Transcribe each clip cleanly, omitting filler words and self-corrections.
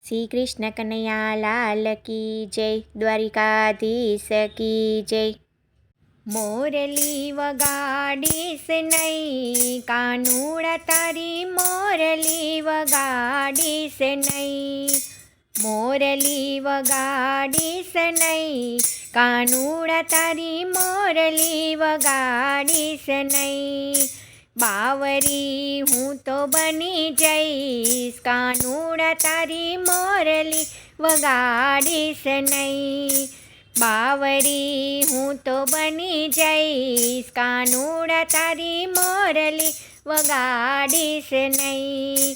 શ્રી કૃષ્ણ કનૈયા લાલ કી જય, દ્વારિકાધીશ કી જય. મોરલી વગાડીશ નહીં, કાનુડા તારી મોરલી વગાડીશ નહીં. મોરલી વગાડીશ નહીં, કાનુડા તારી મોરલી વગાડીશ નહીં. બાવરી હું તો બની જઈશ, કાનુડા તારી મોરલી વગાડીશ નહીં. બાવરી હું તો બની જઈશ, કાનુડા તારી મોરલી વગાડીશ નહીં.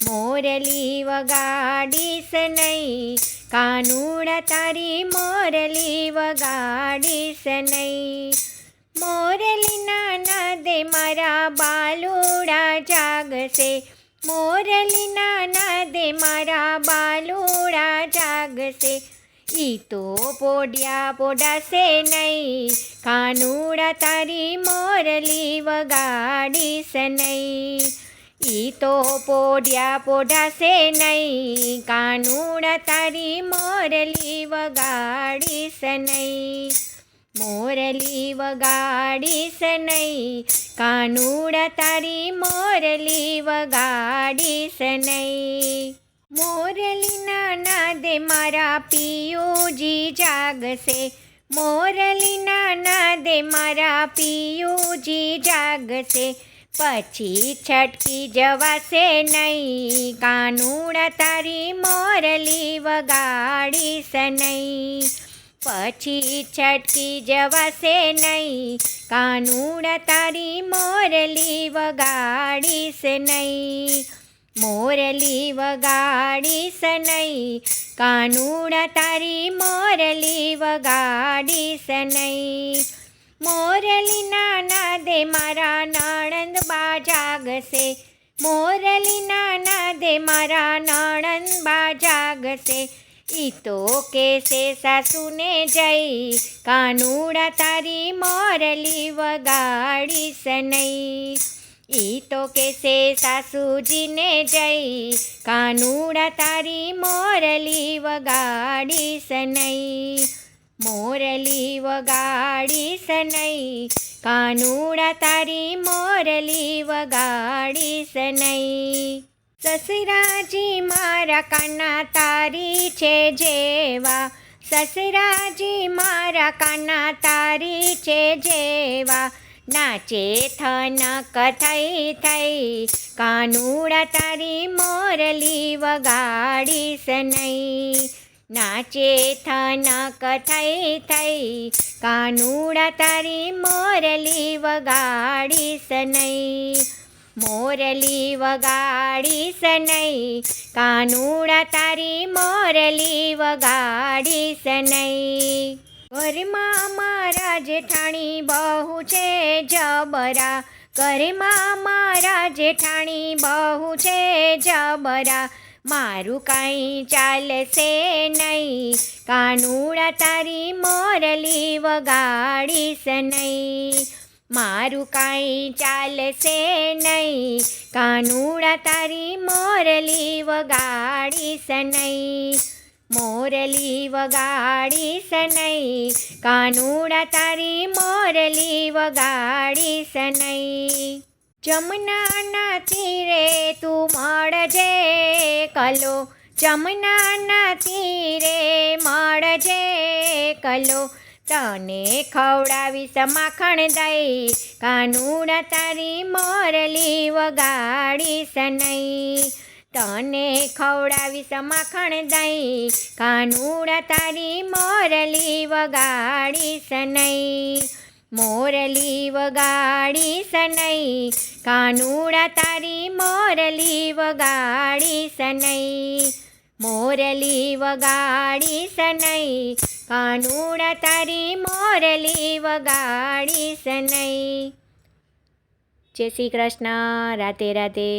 મોરલી વગાડીશ નહીં, કાનુડા તારી મોરલી વગાડીશ નહીં. મોરલીના નાદે મારા બાલુડા જાગશે, મોરલીના નાદે મારા બાલુડા જાગશે. ઈ તો પોઢિયા પોઢાશે નહીં, કાનુડા તારી મોરલી વગાડીશ નહીં. ઈ તો પોઢિયા પોઢાશે નહીં, કાનુડા તારી મોરલી વગાડીશ નહીં. મોરલી વગાડીશ નહીં, કાનુડા તારી મોરલી વગાડીશ નહીં. મોરલીના નાદે મારા પિયુજી જાગશે, મોરલીના નાદે મારા પિયુજી જાગશે. પછી છટકી જવાશે નહીં, કાનુડા તારી મોરલી વગાડીશ નહીં. પછી છટકી જવાશે નહીં, કાનુડા તારી મોરલી વગાડીશ નહીં. મોરલી વગાડીશ નહીં, કાનુડા તારી મોરલી વગાડીશ નહીં. મોરલીના નાદે મારા નણંદબા જાગશે, મોરલીના નાદે મારા નણંદબા જાગશે. ઈ તો કેસે સાસુને જઈ, કાનુડા તારી મોરલી વગાડીશ નહીં. ઈ તો કેસે સાસુજીને જઈ, કાનુડા તારી મોરલી વગાડીશ નહીં. મોરલી વગાડીશ નહીં, કાનુડા તારી મોરલી વગાડીશ નહીં. સસરાજી મારા કાના તારી છે જેવા, સસરાજી મારા કાના તારી છે જેવા. નાચે થનક થઈ થઈ, કાનુડા તારી મોરલી વગાડીશ નહીં. નાચે થનક થઈ થઈ, કાનુડા તારી મોરલી વગાડીશ નહીં. મોરલી વગાડીશ નહીં, કાનુડા તારી મોરલી વગાડીશ નહીં. ઘરમાં મારા જેઠાણી બહુ છે જબરા, ઘરમાં મારા જેઠાણી બહુ છે જબરા. મારું કાંઈ ચાલશે નહીં, કાનુડા તારી મોરલી વગાડીશ નહીં. મારું કાંઈ ચાલશે નહીં, કાનુડા તારી મોરલી વગાડીશ નહીં. મોરલી વગાડીશ નહીં, કાનુડા તારી મોરલી વગાડીશ નહીં. જમનાના તીરે તું મળજે કલો, જમનાના તીરે મળજે કલો. તને ખવડાવીશ માખણ દઈ, કાનુડા તારી મોરલી વગાડીશ નહીં. તને ખવડાવીશ માખણ દઈ, કાનુડા તારી મોરલી વગાડીશ નહીં. મોરલી વગાડીશ નહીં, કાનુડા તારી મોરલી વગાડીશ નહીં. મોરલી વગાડીશ નહીં, કાનુડા તારી મોરલી વગાડીશ નહીં. જય શ્રી કૃષ્ણ. રાધે રાધે.